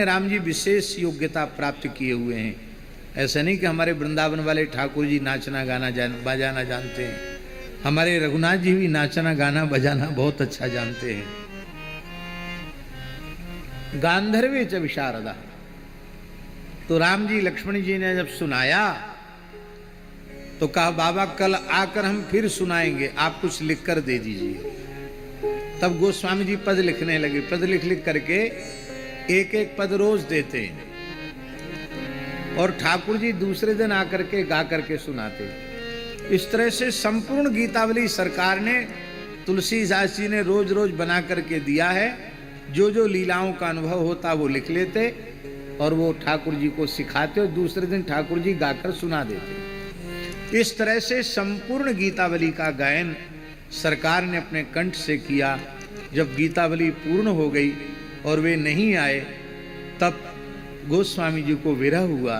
राम जी विशेष योग्यता प्राप्त किए हुए हैं। ऐसा नहीं कि हमारे वृंदावन वाले ठाकुर जी नाचना गाना बजाना जानते हैं, हमारे रघुनाथ जी भी नाचना गाना बजाना बहुत अच्छा जानते हैं। गांधर्वे च विशारदा, तो राम जी लक्ष्मण जी ने जब सुनाया तो कहा बाबा कल आकर हम फिर सुनाएंगे, आप कुछ लिख कर दे दीजिए। तब गोस्वामी जी पद लिखने लगे, पद लिख लिख करके एक एक पद रोज देते और ठाकुर जी दूसरे दिन आकर के गा करके सुनाते। इस तरह से संपूर्ण गीतावली सरकार ने तुलसीदास जी ने रोज रोज बना करके दिया है। जो जो लीलाओं का अनुभव होता वो लिख लेते और वो ठाकुर जी को सिखाते और दूसरे दिन ठाकुर जी गाकर सुना देते। इस तरह से संपूर्ण गीतावली का गायन सरकार ने अपने कंठ से किया। जब गीतावली पूर्ण हो गई और वे नहीं आए, तब गोस्वामी जी को विरह हुआ।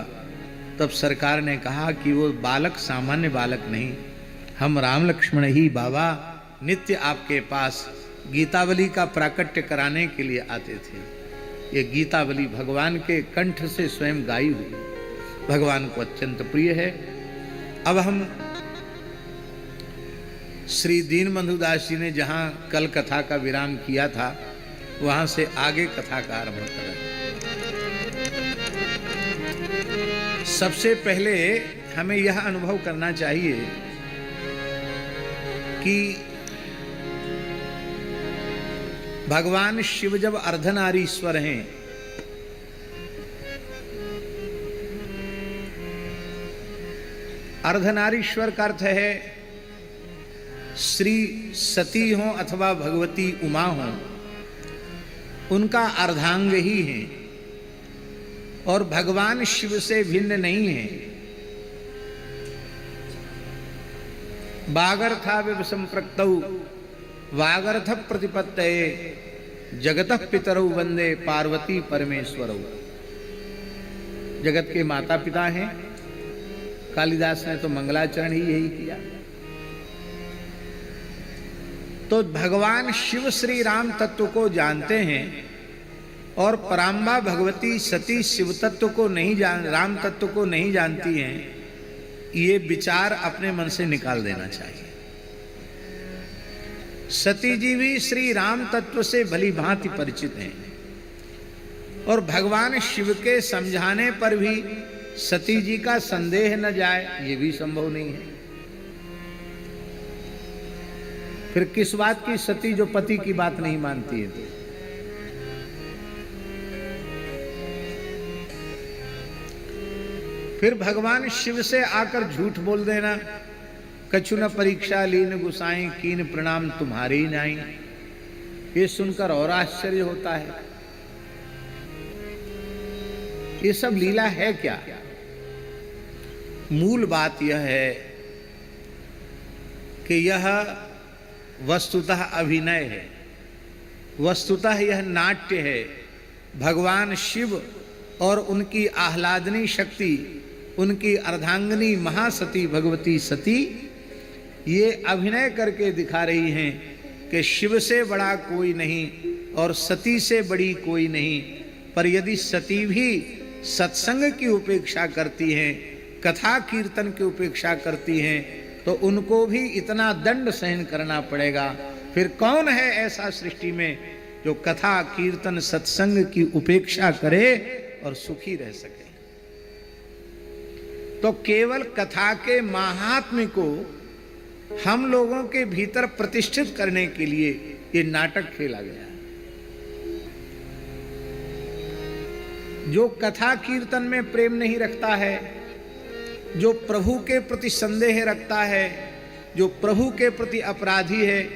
तब सरकार ने कहा कि वो बालक सामान्य बालक नहीं, हम राम लक्ष्मण ही बाबा नित्य आपके पास गीतावली का प्राकट्य कराने के लिए आते थे। ये गीतावली भगवान के कंठ से स्वयं गाई हुई, भगवान को अत्यंत प्रिय है। अब हम श्री दीनबंधु दास जी ने जहाँ कल कथा का विराम किया था वहां से आगे कथा का आरंभ करें। सबसे पहले हमें यह अनुभव करना चाहिए कि भगवान शिव जब अर्धनारीश्वर हैं, अर्धनारीश्वर का अर्थ है श्री सती हो अथवा भगवती उमा हो, उनका अर्धांग ही है और भगवान शिव से भिन्न नहीं है। वागर्था विव संप्रक्तौ वागर्थ प्रतिपत्तये जगतः पितरौ वंदे पार्वती परमेश्वरौ। जगत के माता पिता हैं। कालिदास ने तो मंगलाचरण ही यही किया। तो भगवान शिव श्री राम तत्व को जानते हैं और पराम्बा भगवती सती शिव तत्व को नहीं जान, राम तत्व को नहीं जानती हैं। ये विचार अपने मन से निकाल देना चाहिए। सती जी भी श्री राम तत्व से भली भांति परिचित हैं और भगवान शिव के समझाने पर भी सती जी का संदेह न जाए, ये भी संभव नहीं है। फिर किस बात की सती जो पति की बात नहीं मानती है। फिर भगवान शिव से आकर झूठ बोल देना, कछु न परीक्षा लीन गुसाई कीन प्रणाम तुम्हारे ही नाई। ये सुनकर और आश्चर्य होता है, ये सब लीला है क्या? मूल बात यह है कि यह वस्तुतः अभिनय है, वस्तुतः यह नाट्य है। भगवान शिव और उनकी आह्लादनी शक्ति, उनकी अर्धांगिनी महासती भगवती सती, ये अभिनय करके दिखा रही हैं कि शिव से बड़ा कोई नहीं और सती से बड़ी कोई नहीं। पर यदि सती भी सत्संग की उपेक्षा करती हैं, कथा कीर्तन की उपेक्षा करती हैं, तो उनको भी इतना दंड सहन करना पड़ेगा। फिर कौन है ऐसा सृष्टि में जो कथा कीर्तन सत्संग की उपेक्षा करे और सुखी रह सके? तो केवल कथा के महात्म्य को हम लोगों के भीतर प्रतिष्ठित करने के लिए ये नाटक खेला गया है। जो कथा कीर्तन में प्रेम नहीं रखता है, जो प्रभु के प्रति संदेह रखता है, जो प्रभु के प्रति अपराधी है,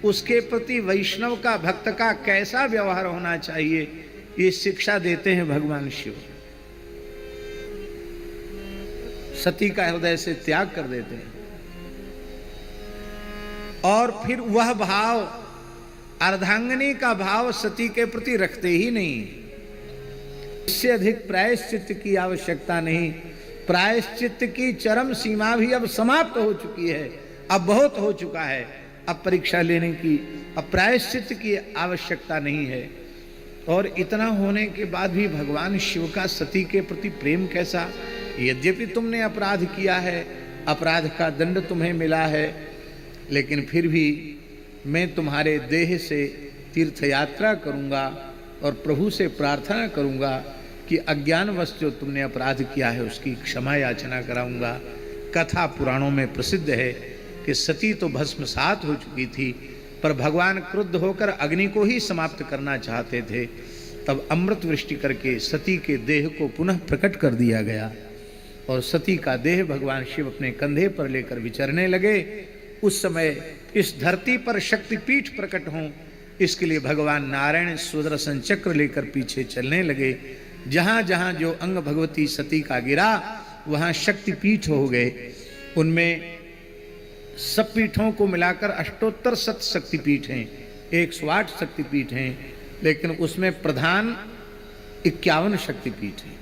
उसके प्रति वैष्णव का भक्त का कैसा व्यवहार होना चाहिए, ये शिक्षा देते हैं भगवान शिव। सती का हृदय से त्याग कर देते हैं और फिर वह भाव, अर्धांगिनी का भाव सती के प्रति रखते ही नहीं। इससे अधिक प्रायश्चित की आवश्यकता नहीं। प्रायश्चित की चरम सीमा भी अब समाप्त हो चुकी है, अब बहुत हो चुका है। अब परीक्षा लेने की, अब प्रायश्चित की आवश्यकता नहीं है। और इतना होने के बाद भी भगवान शिव का सती के प्रति प्रेम कैसा? यद्यपि तुमने अपराध किया है, अपराध का दंड तुम्हें मिला है, लेकिन फिर भी मैं तुम्हारे देह से तीर्थ यात्रा करूंगा और प्रभु से प्रार्थना करूंगा कि अज्ञानवश जो तुमने अपराध किया है उसकी क्षमा याचना कराऊंगा। कथा पुराणों में प्रसिद्ध है कि सती तो भस्मसात हो चुकी थी, पर भगवान क्रुद्ध होकर अग्नि को ही समाप्त करना चाहते थे। तब अमृत वृष्टि करके सती के देह को पुनः प्रकट कर दिया गया और सती का देह भगवान शिव अपने कंधे पर लेकर विचरने लगे। उस समय इस धरती पर शक्तिपीठ प्रकट हों, इसके लिए भगवान नारायण सुदर्शन चक्र लेकर पीछे चलने लगे। जहाँ जहाँ जो अंग भगवती सती का गिरा वहाँ शक्तिपीठ हो गए। उनमें सब पीठों को मिलाकर अष्टोत्तर शत शक्तिपीठ हैं, 108 शक्तिपीठ हैं, लेकिन उसमें प्रधान 51 शक्तिपीठ हैं।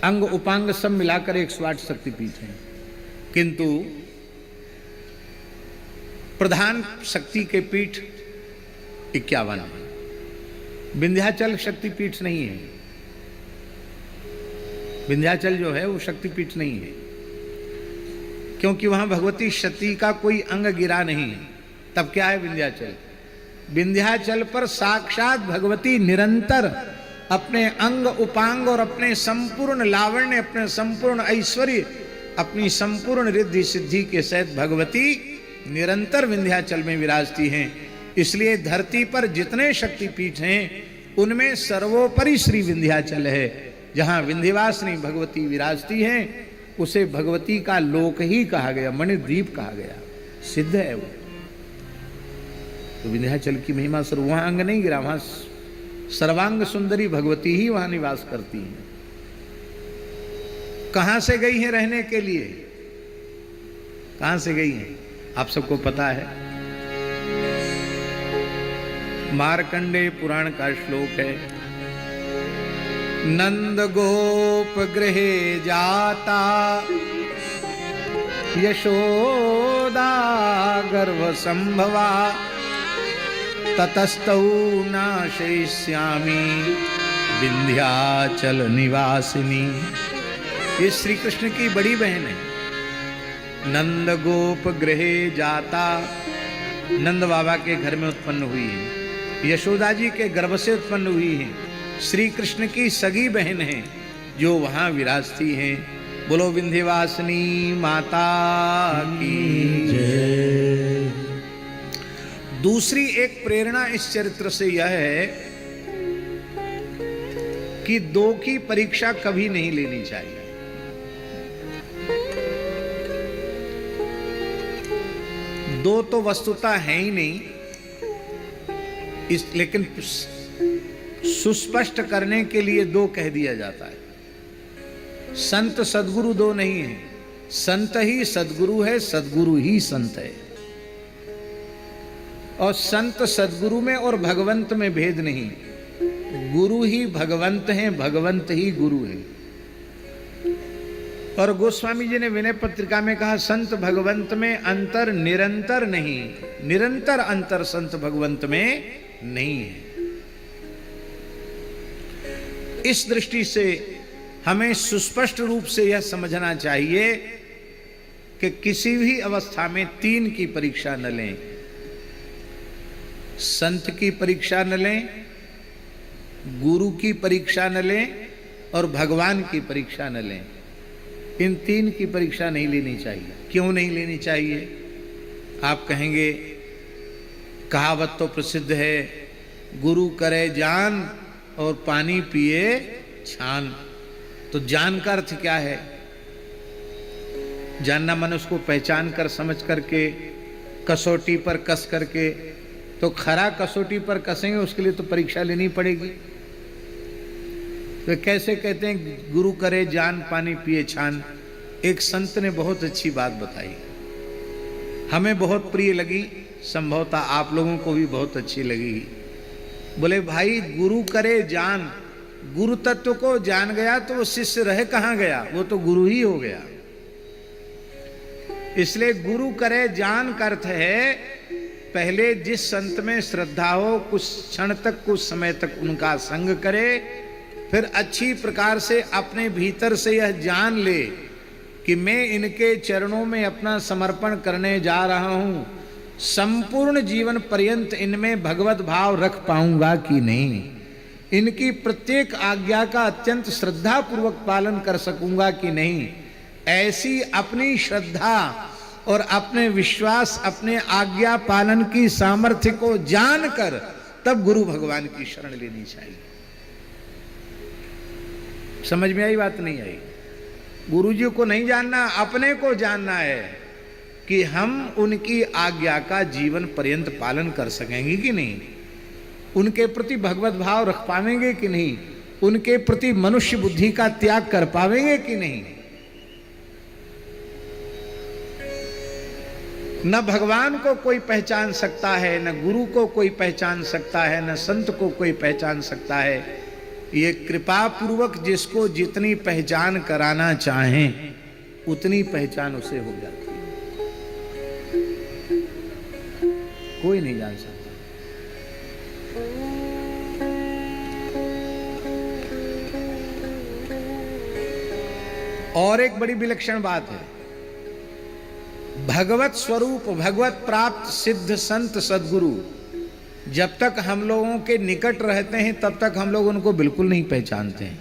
अंग उपांग सब मिलाकर 108 शक्तिपीठ हैं, किंतु प्रधान शक्ति के पीठ 51 है। विंध्याचल शक्तिपीठ नहीं है। विंध्याचल जो है वो शक्तिपीठ नहीं है, क्योंकि वहां भगवती सती का कोई अंग गिरा नहीं है। तब क्या है विंध्याचल? विंध्याचल पर साक्षात भगवती निरंतर अपने अंग उपांग और अपने संपूर्ण लावण्य, अपने संपूर्ण ऐश्वर्य, अपनी संपूर्ण रिद्धि सिद्धि के सहित भगवती निरंतर विंध्याचल में विराजती हैं। इसलिए धरती पर जितने शक्तिपीठ हैं उनमें सर्वोपरि श्री विंध्याचल है। जहां विंध्यवासिनी भगवती विराजती हैं उसे भगवती का लोक ही कहा गया, मणिद्वीप कहा गया, सिद्ध है वो। तो विंध्याचल की महिमा सर, वहां अंग नहीं गिरा, वहां सर्वांग सुंदरी भगवती ही वहां निवास करती हैं। कहां से गई हैं रहने के लिए? कहां से गई हैं आप सबको पता है। मार्कंडेय पुराण का श्लोक है, नंद गोप गृहे जाता यशोदा गर्भ संभवा ततस्तौ नाशयिष्यामि विंध्याचल निवासिनी। ये श्री कृष्ण की बड़ी बहन है। नंद गोप गृहे जाता, नंद बाबा के घर में उत्पन्न हुई है, यशोदा जी के गर्भ से उत्पन्न हुई है, श्री कृष्ण की सगी बहन है जो वहां विराजती हैं। बोलो विंध्यवासिनी माता की जय। दूसरी एक प्रेरणा इस चरित्र से यह है कि दो की परीक्षा कभी नहीं लेनी चाहिए। दो तो वस्तुतः है ही नहीं, लेकिन सुस्पष्ट करने के लिए दो कह दिया जाता है। संत सदगुरु दो नहीं है, संत ही सदगुरु है, सदगुरु ही संत है। और संत सदगुरु में और भगवंत में भेद नहीं, गुरु ही भगवंत हैं, भगवंत ही गुरु हैं। और गोस्वामी जी ने विनय पत्रिका में कहा, संत भगवंत में अंतर निरंतर नहीं, निरंतर अंतर संत भगवंत में नहीं है। इस दृष्टि से हमें सुस्पष्ट रूप से यह समझना चाहिए कि किसी भी अवस्था में तीन की परीक्षा न लें। संत की परीक्षा न लें, गुरु की परीक्षा न लें और भगवान की परीक्षा न लें। इन तीन की परीक्षा नहीं लेनी चाहिए। क्यों नहीं लेनी चाहिए? आप कहेंगे कहावत तो प्रसिद्ध है, गुरु करे जान और पानी पिए छान। तो जान का अर्थ क्या है? जानना मन उसको पहचान कर समझ करके कसौटी पर कस करके। तो खरा कसौटी पर कसेंगे उसके लिए तो परीक्षा लेनी पड़ेगी। तो कैसे कहते हैं गुरु करे जान पानी पिए छान? एक संत ने बहुत अच्छी बात बताई, हमें बहुत प्रिय लगी, संभवतः आप लोगों को भी बहुत अच्छी लगी। बोले भाई गुरु करे जान, गुरु तत्व को जान गया तो वो शिष्य रह कहां गया, वो तो गुरु ही हो गया। इसलिए गुरु करे जान का अर्थ है पहले जिस संत में श्रद्धा हो कुछ क्षण तक, कुछ समय तक उनका संग करे, फिर अच्छी प्रकार से अपने भीतर से यह जान ले कि मैं इनके चरणों में अपना समर्पण करने जा रहा हूं, संपूर्ण जीवन पर्यंत इनमें भगवत भाव रख पाऊंगा कि नहीं, इनकी प्रत्येक आज्ञा का अत्यंत श्रद्धा पूर्वक पालन कर सकूंगा कि नहीं, ऐसी अपनी श्रद्धा और अपने विश्वास, अपने आज्ञा पालन की सामर्थ्य को जानकर तब गुरु भगवान की शरण लेनी चाहिए। समझ में आई बात? नहीं आई? गुरु जी को नहीं जानना, अपने को जानना है कि हम उनकी आज्ञा का जीवन पर्यंत पालन कर सकेंगे कि नहीं, उनके प्रति भगवत भाव रख पाएंगे कि नहीं, उनके प्रति मनुष्य बुद्धि का त्याग कर पाएंगे कि नहीं। न भगवान को कोई पहचान सकता है, न गुरु को कोई पहचान सकता है, न संत को कोई पहचान सकता है। ये कृपा पूर्वक जिसको जितनी पहचान कराना चाहें उतनी पहचान उसे हो जाती है, कोई नहीं जान सकता। और एक बड़ी विलक्षण बात है, भगवत स्वरूप, भगवत प्राप्त सिद्ध संत सद्गुरु जब तक हम लोगों के निकट रहते हैं तब तक हम लोग उनको बिल्कुल नहीं पहचानते हैं।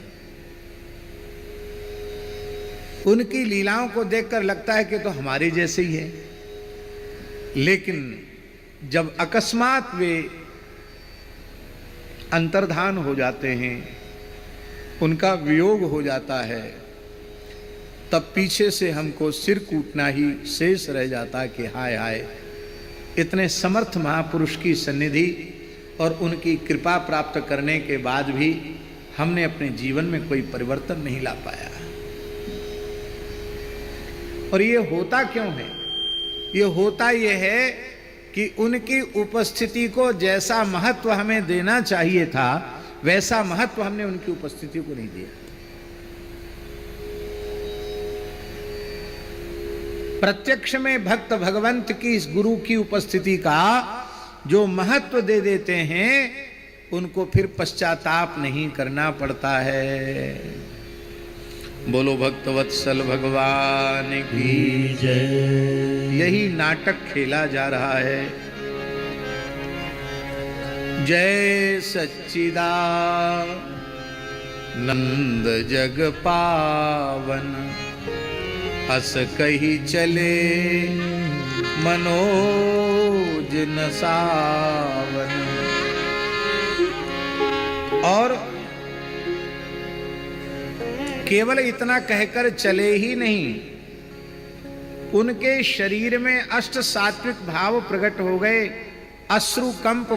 उनकी लीलाओं को देखकर लगता है कि तो हमारे जैसे ही है, लेकिन जब अकस्मात वे अंतर्धान हो जाते हैं, उनका वियोग हो जाता है, तब पीछे से हमको सिर कूटना ही शेष रह जाता है कि हाय हाय, इतने समर्थ महापुरुष की सन्निधि और उनकी कृपा प्राप्त करने के बाद भी हमने अपने जीवन में कोई परिवर्तन नहीं ला पाया। और ये होता क्यों है? ये होता ये है कि उनकी उपस्थिति को जैसा महत्व हमें देना चाहिए था वैसा महत्व हमने उनकी उपस्थिति को नहीं दिया। प्रत्यक्ष में भक्त भगवंत की इस गुरु की उपस्थिति का जो महत्व दे देते हैं उनको फिर पश्चाताप नहीं करना पड़ता है। बोलो भक्तवत्सल भगवान की जय। यही नाटक खेला जा रहा है। जय सच्चिदानंद जग पावन, हस कही चले मनोज न सावन। और केवल इतना कहकर चले ही नहीं, उनके शरीर में अष्ट सात्विक भाव प्रकट हो गए। अश्रु कंप